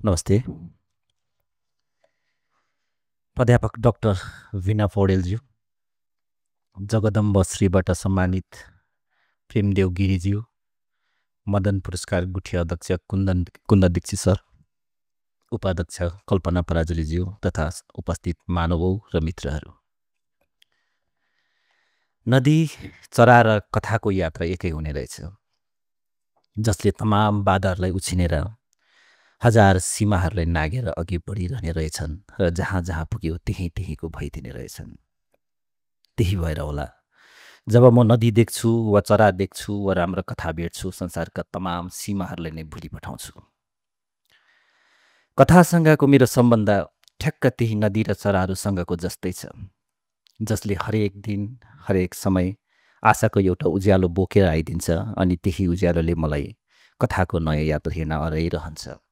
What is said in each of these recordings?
नमस्ते। प्राध्यापक डाक्टर वीणा पौडेलज्यू, जगदम्ब श्रीबाट सम्मानित प्रेमदेव गिरिज्यू, मदन पुरस्कार गुठी अध्यक्ष कुन्दन दीक्षित सर, उपाध्यक्ष कल्पना पराजुलीज्यू तथा उपस्थित महानुभाव र मित्रहरू। नदी, चरा र कथाको यात्रा एकै हुने रहेछ, जसले तमाम बाधाहरूलाई उछिनेर हजार सीमाहरूलाई नागेर अघि बढिरहने रहेछन् र जहाँ जहाँ पुग्यो त्यहीँ त्यहीँको भइदिने रहेछन्। त्यही भएर होला जब म नदी देख्छु वा चरा देख्छु वा राम्रो कथा भेट्छु, संसारका तमाम सीमाहरूलाई नै भुलि पठाउँछु। कथासँगको मेरो सम्बन्ध ठ्याक्क त्यही नदी र चराहरूसँगको जस्तै छ, जसले हरेक दिन हरेक समय आशाको एउटा उज्यालो बोकेर आइदिन्छ अनि त्यही उज्यालोले मलाई कथाको नयाँ यात्रा हेर्न अराइरहन्छ।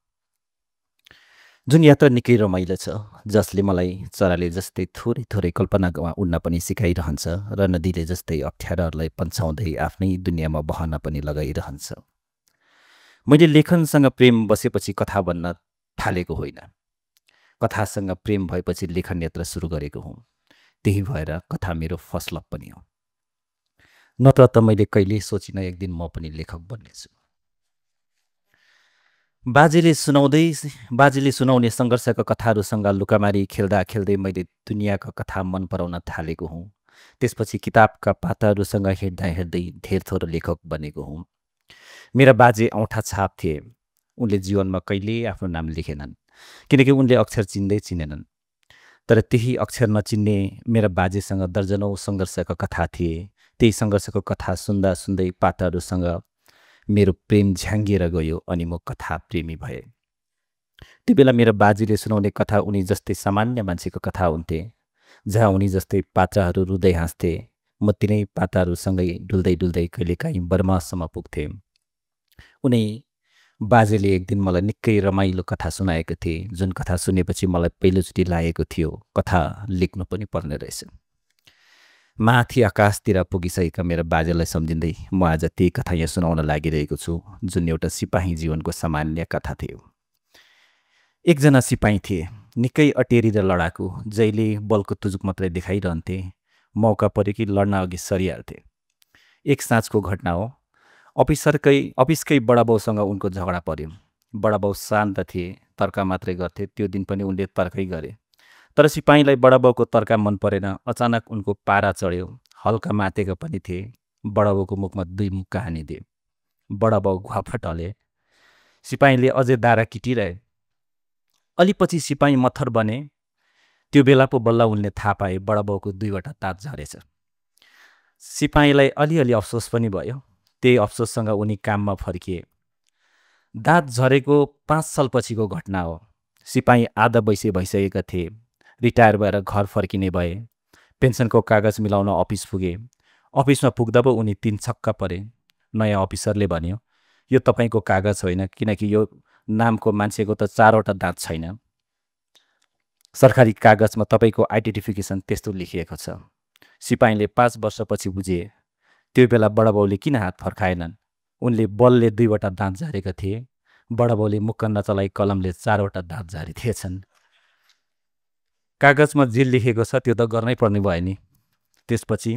जुन यात्रा निकै रमाइलो छ, जसले मलाई चराले जस्तै थोरै थोरै कल्पनामा उड्न पनि सिकाइरहन्छ र नदीले जस्तै अप्ठ्याराहरूलाई पन्छाउँदै आफ्नै दुनियाँमा बहन पनि लगाइरहन्छ। मैले लेखनसँग प्रेम बसेपछि कथा बन्न थालेको होइन, कथासँग प्रेम भएपछि लेखन यात्रा सुरु गरेको हुँ। त्यही भएर कथा मेरो फर्स्ट लभ पनि हो। नत्र त मैले कहिल्यै सोचिनँ एक दिन म पनि लेखक बन्नेछु। बाजेले सुनाउने सङ्घर्षका कथाहरूसँग लुकामारी खेल्दा खेल्दै मैले दुनियाँका कथा मन पराउन थालेको हुँ। त्यसपछि किताबका पाताहरूसँग हेर्दा हेर्दै धेर थोर लेखक बनेको हुँ। मेरा बाजे औँठा छाप थिए। उनले जीवनमा कहिल्यै आफ्नो नाम लेखेनन्, किनकि उनले अक्षर चिन्दैनन्। तर त्यही अक्षर नचिन्ने मेरा बाजेसँग दर्जनौँ सङ्घर्षका कथा थिए। त्यही सङ्घर्षको कथा सुन्दा सुन्दै पाताहरूसँग मेरो प्रेम झ्याङ्गिएर गयो अनि म कथा प्रेमी भए। त्यो बेला मेरो बाजेले सुनाउने कथा उनी जस्तै सामान्य मान्छेको कथा हुन्थे, जहाँ उनी जस्तै पात्राहरू रुँदै हाँस्थे। म तिनै पात्राहरूसँगै डुल्दै डुल्दै कहिलेकाहीँ बर्मासम्म पुग्थेँ। उनी बाजेले एक दिन मलाई निकै रमाइलो कथा सुनाएको थिए, जुन कथा सुनेपछि मलाई पहिलोचोटि लागेको थियो कथा लेख्नु पनि पर्ने रहेछ। माथि आकाशतिर पुगिसकेका मेरो बाजेलाई सम्झिँदै म आज त्यही कथा यहाँ सुनाउन लागिरहेको छु, जुन एउटा सिपाही जीवनको सामान्य कथा थियो। एकजना सिपाही थिए, निकै अटेरी र लडाकु, जहिले बलको तुजुक मात्रै देखाइरहन्थे। मौका पऱ्यो कि लड्न अघि सरिहाल्थे। एक साँझको घटना हो। अफिसकै बडाबाउसँग उनको झगडा पर्यो। बडाबाउ शान्त थिए, तर्का मात्रै गर्थे। त्यो दिन पनि उनले तर्कै गरे। तर सिपाहीलाई बडाबाउको तर्का मन परेन। अचानक उनको पारा चढ्यो। हल्का मातेका पनि थिए। बडाबाउको मुखमा दुई मुक्का हानिदिए। बडाबाउ घुवाफट हले। सिपाहीले अझै दारा किटिरहे। अलिपछि सिपाही मत्थर बने। त्यो बेला पो बल्ल उनले थाहा पाए बडाबाउको दुईवटा दाँत झरेछ। सिपाहीलाई अलिअलि अफसोस पनि भयो। त्यही अफसोससँग उनी काममा फर्किए। दाँत झरेको 5 सालपछिको घटना हो। सिपाही आधा वैसे भइसकेका थिए। रिटायर भएर घर फर्किने भए। पेन्सनको कागज मिलाउन अफिस पुगे। अफिसमा पुग्दा पो उनी 3 छक्का परे। नयाँ अफिसरले भन्यो, यो तपाईको कागज होइन, किनकि यो नामको मान्छेको त 4वटा दाँत छैन। सरकारी कागजमा तपाईको आइडेन्टिफिकेसन त्यस्तो लेखिएको छ। सिपाहीले 5 वर्षपछि बुझे। त्यो बेला बडाबाउले किन हात फर्काएनन्? उनले बलले 2वटा दाँत झारेका थिए। बडाबाउले मुक्क नचलाई कलमले 4वटा दाँत झारिदिएछन्। कागजमा जे लेखेको छ त्यो त गर्नै पर्ने भयो नि। त्यसपछि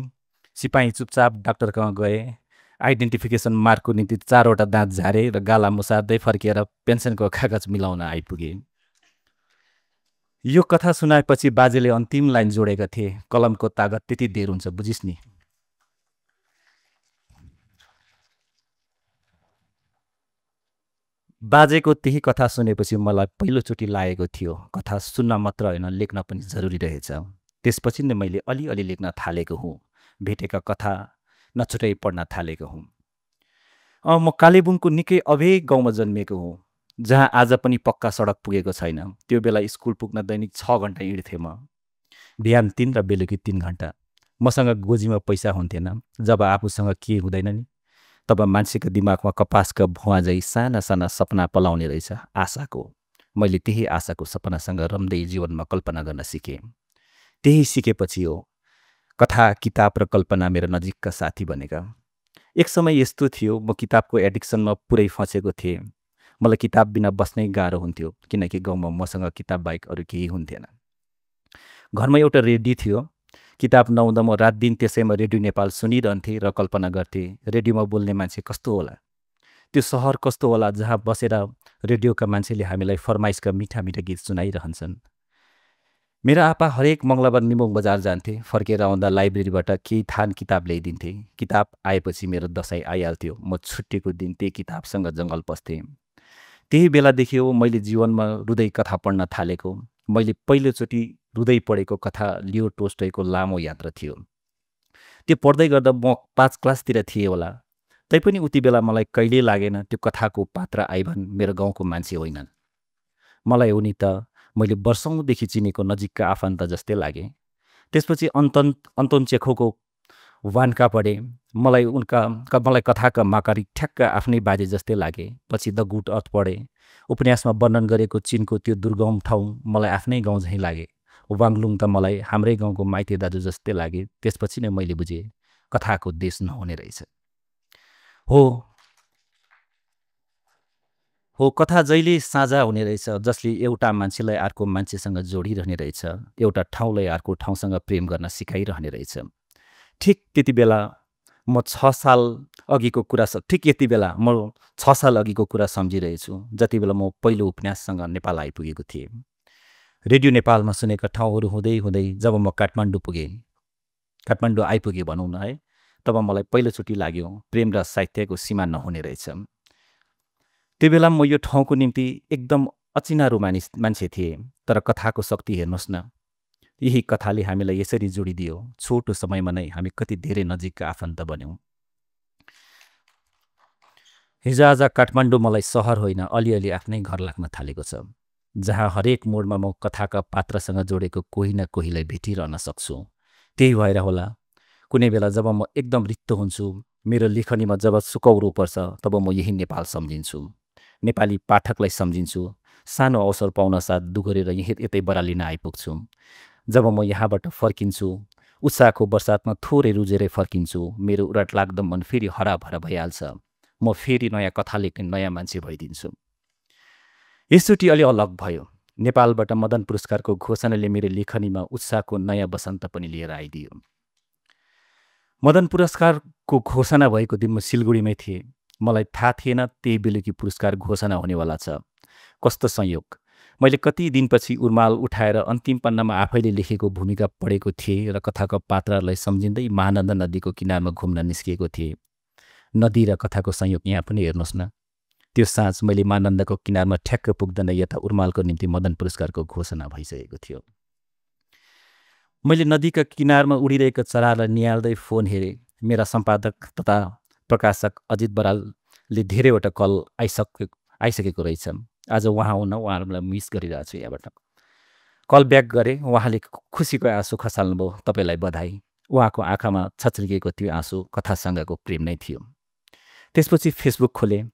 सिपाही चुपचाप डाक्टरकहाँ गए। आइडेन्टिफिकेसन मार्कको निम्ति 4वटा दाँत झारे र गाला मुसार्दै फर्किएर पेन्सनको कागज मिलाउन आइपुगे। यो कथा सुनाएपछि बाजेले अन्तिम लाइन जोडेका थिए, कलमको तागत त्यति धेर हुन्छ बुझिस् नि। बाजेको त्यही कथा सुनेपछि मलाई पहिलोचोटि लागेको थियो कथा सुन्न मात्र होइन, लेख्न पनि जरुरी रहेछ। त्यसपछि नै मैले अलिअलि लेख्न थालेको हुँ। भेटेका कथा नछुटाइ पढ्न थालेको हुँ। म कालेबुङको निकै अभेग गाउँमा जन्मिएको हुँ, जहाँ आज पनि पक्का सडक पुगेको छैन। त्यो बेला स्कुल पुग्न दैनिक 6 घन्टा हिँड्थेँ म। बिहान 3 र बेलुकी 3 घन्टा। मसँग गोजीमा पैसा हुन्थेन। जब आफूसँग के हुँदैन नि, तब मान्छेको दिमागमा कपासका भुवा झै साना साना सपना पलाउने रहेछ, आशाको। मैले त्यही आशाको सपनासँग रम्दै जीवनमा कल्पना गर्न सिकेँ। त्यही सिकेपछि हो कथा, किताब र कल्पना मेरो नजिकका साथी बनेका। एक समय यस्तो थियो, म किताबको एडिक्सनमा पुरै फँसेको थिएँ। मलाई किताब बिना बस्नै गाह्रो हुन्थ्यो, किनकि गाउँमा मसँग किताब बाहेक अरू केही हुन्थेन। घरमा एउटा रेडियो थियो। किताब नहुँदा म रात दिन त्यसैमा रेडियो नेपाल सुनिरहन्थेँ र कल्पना गर्थेँ, रेडियोमा बोल्ने मान्छे कस्तो होला, त्यो सहर कस्तो होला जहाँ बसेर रेडियोका मान्छेले हामीलाई फरमाइसका मिठा मिठा गीत सुनाइरहन्छन्। मेरा आपा हरेक मङ्गलबार निमोङ बजार जान्थे। फर्केर आउँदा लाइब्रेरीबाट केही थान किताब ल्याइदिन्थे। किताब आएपछि मेरो दसैँ आइहाल्थ्यो। म छुट्टीको दिन त्यही किताबसँग जङ्गल पस्थेँ। त्यही बेलादेखि हो मैले जीवनमा हृदय कथा पढ्न थालेको। मैले पहिलोचोटि हृदय पढेको कथा लियो टोल्स्टयको लामो यात्रा थियो। त्यो पढ्दै गर्दा म 5 क्लासतिर थिएँ होला। तैपनि उति बेला मलाई कहिल्यै लागेन त्यो कथाको पात्र आइभन मेरो गाउँको मान्छे होइनन्। मलाई उनी त मैले वर्षौँदेखि चिनेको नजिकका आफन्त जस्तै लागे। त्यसपछि अन्तोन चेखोको वानका पढेँ। मलाई कथाका माकारी ठ्याक्क आफ्नै बाजे जस्तै लागे। पछि द गुड अर्थ पढेँ। उपन्यासमा वर्णन गरेको चिनको त्यो दुर्गम ठाउँ मलाई आफ्नै गाउँ झैँ लागे। वाङलुङ त मलाई हाम्रै गाउँको माइती दाजु जस्तै लागे। त्यसपछि नै मैले बुझेँ कथाको देश नहुने रहेछ। हो कथा जहिले साझा हुने रहेछ, जसले एउटा मान्छेलाई अर्को मान्छेसँग जोडिरहने रहेछ, एउटा ठाउँलाई अर्को ठाउँसँग प्रेम गर्न सिकाइरहने रहेछ। ठिक यति बेला म 6 साल अघिको कुरा सम्झिरहेछु, जति बेला म पहिलो उपन्याससँग नेपाल आइपुगेको थिएँ। रेडियो नेपालमा सुनेका ठाउँहरू हुँदै हुँदै जब म काठमाडौँ आइपुगेँ भनौँ न है, तब मलाई पहिलोचोटि लाग्यो प्रेम र साहित्यको सीमा नहुने रहेछ। त्यो बेला म यो ठाउँको निम्ति एकदम अचिनारो मान्छे थिएँ। तर कथाको शक्ति हेर्नुहोस् न, यही कथाले हामीलाई यसरी जोडिदियो। छोटो समयमा नै हामी कति धेरै नजिकका आफन्त बन्यौँ। हिजोआज काठमाडौँ मलाई सहर होइन, अलिअलि आफ्नै घर लाग्न थालेको छ, जहाँ हरेक मोडमा म कथाका पात्रसँग जोडेको कोही न कोहीलाई भेटिरहन सक्छु। त्यही भएर होला कुनै बेला जब म एकदम रित्तो हुन्छु, मेरो लेखनीमा जब सुकौरो पर्छ, तब म यही नेपाल सम्झिन्छु, नेपाली पाठकलाई सम्झिन्छु। सानो अवसर पाउन साथ दुगरेर यतै बरालिन आइपुग्छु। जब म यहाँबाट फर्किन्छु, उत्साहको बर्सातमा थोरै रुजेरै फर्किन्छु। मेरो उराट लाग्दो मन फेरि हराभरा भइहाल्छ। म फेरि नयाँ कथा लेख्ने नयाँ मान्छे भइदिन्छु। यसचोटि अलि अलग भयो। नेपालबाट मदन पुरस्कारको घोषणाले मेरो लेखनीमा उत्साहको नयाँ बसन्त पनि लिएर आइदियो। मदन पुरस्कारको घोषणा भएको दिन म सिलगढीमै थिएँ। मलाई थाहा थिएन त्यही बेलुकी पुरस्कार घोषणा हुनेवाला छ। कस्तो संयोग! मैले कति दिनपछि उर्माल उठाएर अन्तिम पन्नामा आफैले लेखेको भूमिका पढेको थिएँ र कथाको पात्रहरूलाई सम्झिँदै महानन्दा नदीको किनारमा घुम्न निस्किएको थिएँ। नदी र कथाको संयोग यहाँ पनि हेर्नुहोस् न। त्यो साँझ मैले महानन्दाको किनारमा ठ्याक्क पुग्दैन यता उर्मालको निम्ति मदन पुरस्कारको घोषणा भइसकेको थियो। मैले नदीका किनारमा उडिरहेको चरालाई निहाल्दै फोन हेरेँ। मेरा सम्पादक तथा प्रकाशक अजित बरालले धेरैवटा कल आइसकेको रहेछ। आज उहाँ हुन उहाँहरूलाई मिस गरिरहेको छु यहाँबाट। कल ब्याक गरेँ। उहाँले खुसीको आँसु खसाल्नुभयो। तपाईँलाई बधाई। उहाँको आँखामा छच्रिकेको त्यो आँसु कथासँगको प्रेम नै थियो। त्यसपछि फेसबुक खोलेँ।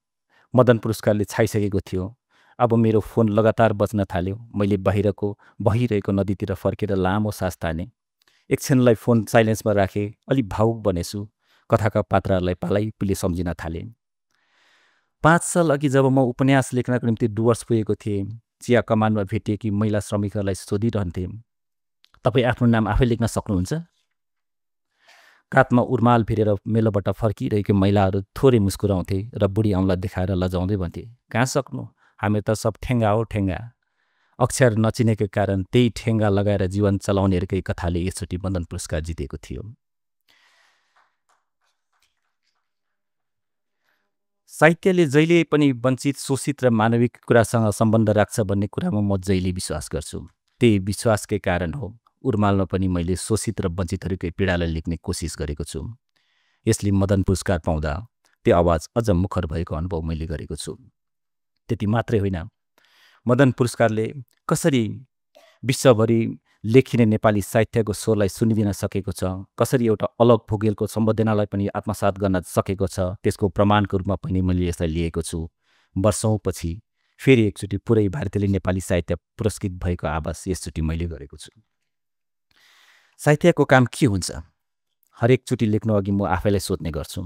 मदन पुरस्कारले छाइसकेको थियो। अब मेरो फोन लगातार बज्न थाल्यो। मैले बहिरहेको नदीतिर फर्केर लामो सास तानेँ। एकछिनलाई फोन साइलेन्समा राखेँ। अलि भावुक बनेछु। कथाका पात्रहरूलाई पालैपिले सम्झिन थालेँ। 5 साल अघि जब म उपन्यास लेख्नको निम्ति डुवर्स पुगेको थिएँ, चिया कमानमा भेटिएकी महिला श्रमिकहरूलाई सोधिरहन्थेँ, तपाईँ आफ्नो नाम आफै लेख्न सक्नुहुन्छ? कातमा उर्माल भिरेर मेलोबाट फर्किरहेको महिलाहरू थोरै मुस्कुराउँथे र बुढी औँला देखाएर लजाउँदै भन्थे, कहाँ सक्नु, हामी त सब ठेङ्गा हो ठेङ्गा। अक्षर नचिनेको कारण त्यही ठेङ्गा लगाएर जीवन चलाउनेहरूकै कथाले यसचोटि मदन पुरस्कार जितेको थियो। साहित्यले जहिले पनि वञ्चित, शोषित र मानविक कुरासँग सम्बन्ध राख्छ भन्ने कुरामा म जहिले विश्वास गर्छु। त्यही विश्वासकै कारण हो उर्मालमा पनि मैले शोषित र वञ्चितहरूकै पीडालाई लेख्ने कोसिस गरेको छु। यसले मदन पुरस्कार पाउँदा त्यो आवाज अझ मुखर भएको अनुभव मैले गरेको छु। त्यति मात्रै होइन, मदन पुरस्कारले कसरी विश्वभरि लेखिने नेपाली साहित्यको स्वरलाई सुनिदिन सकेको छ, कसरी एउटा अलग भूगोलको सम्वेदनालाई पनि आत्मसात गर्न सकेको छ, त्यसको प्रमाणको रूपमा पनि मैले यसलाई लिएको छु। वर्षौँपछि फेरि एकचोटि पुरै भारतीय नेपाली साहित्य पुरस्कृत भएको आभास यसचोटि मैले गरेको छु। साहित्यको काम के हुन्छ? हरेकचोटि लेख्नु अघि म आफैलाई सोध्ने गर्छु।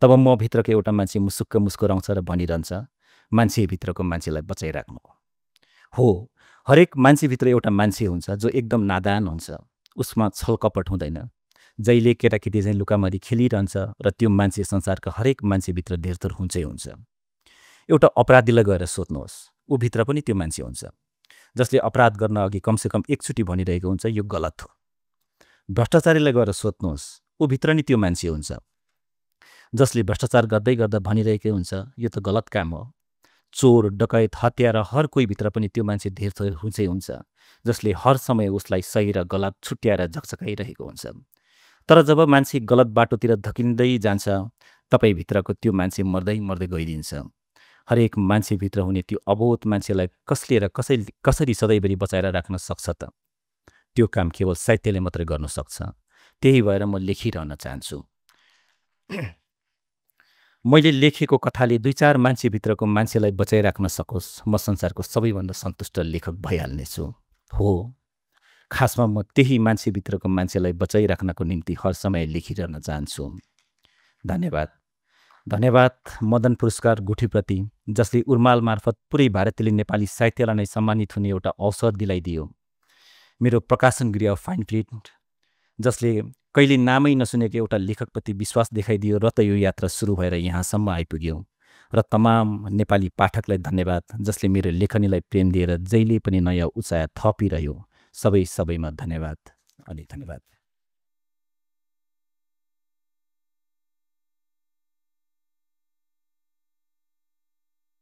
तब म भित्रको एउटा मान्छे मुसुक्क मुस्कुराउँछ र भनिरहन्छ, मान्छेभित्रको मान्छेलाई बचाइराख्नु हो। हरेक मान्छेभित्र एउटा मान्छे हुन्छ जो एकदम नादान हुन्छ, उसमा छलकपट हुँदैन, जहिले केटाकेटी चाहिँ लुकामारी खेलिरहन्छ र त्यो मान्छे संसारका हरेक मान्छेभित्र धेरथोर हुन्छै हुन्छ। एउटा अपराधीलाई गएर सोध्नुहोस्, ऊ भित्र पनि त्यो मान्छे हुन्छ जसले अपराध गर्न अघि कमसेकम एकचोटि भनिरहेको हुन्छ यो गलत हो। भ्रष्टाचारीलाई गएर सोध्नुहोस्, ऊ भित्र नि त्यो मान्छे हुन्छ जसले भ्रष्टाचार गर्दै गर्दा भनिरहेकै हुन्छ यो त गलत काम हो। चोर, डकैत, हत्यारा हर कोही भित्र पनि त्यो मान्छे धेरथोर हुन्छै हुन्छ जसले हर समय उसलाई सही र गलत छुट्याएर झकझकाइरहेको हुन्छ। तर जब मान्छे गलत बाटोतिर धकिँदै जान्छ, तपाईँभित्रको त्यो मान्छे मर्दै मर्दै गइदिन्छ। हरेक मान्छेभित्र हुने त्यो अबोध मान्छेलाई कसले र कसरी सधैँभरि बचाएर राख्न सक्छ त? त्यो काम केवल साहित्यले मात्रै गर्न सक्छ। त्यही भएर म लेखिरहन चाहन्छु। मैले लेखेको कथाले 2-4 मान्छेभित्रको मान्छेलाई बचाइराख्न सकोस्, म संसारको सबैभन्दा सन्तुष्ट लेखक भइहाल्नेछु। हो, खासमा म त्यही मान्छेभित्रको मान्छेलाई बचाइराख्नको निम्ति हर समय लेखिरहन चाहन्छु। धन्यवाद। धन्यवाद मदन पुरस्कार गुठीप्रति, जसले उर्माल मार्फत पुरै भारतीय नेपाली साहित्यलाई नै सम्मानित हुने एउटा अवसर दिलाइदियो। मेरो प्रकाशन गृह फाइन प्रिन्ट, जसले कहिले नामै नसुनेको एउटा लेखकप्रति विश्वास देखाइदियो र त यो यात्रा सुरु भएर यहाँसम्म आइपुग्यो। र तमाम नेपाली पाठकलाई धन्यवाद, जसले मेरो लेखनीलाई प्रेम दिएर जहिले पनि नयाँ उचाइ थपिरह्यो। सबैमा धन्यवाद अनि धन्यवाद।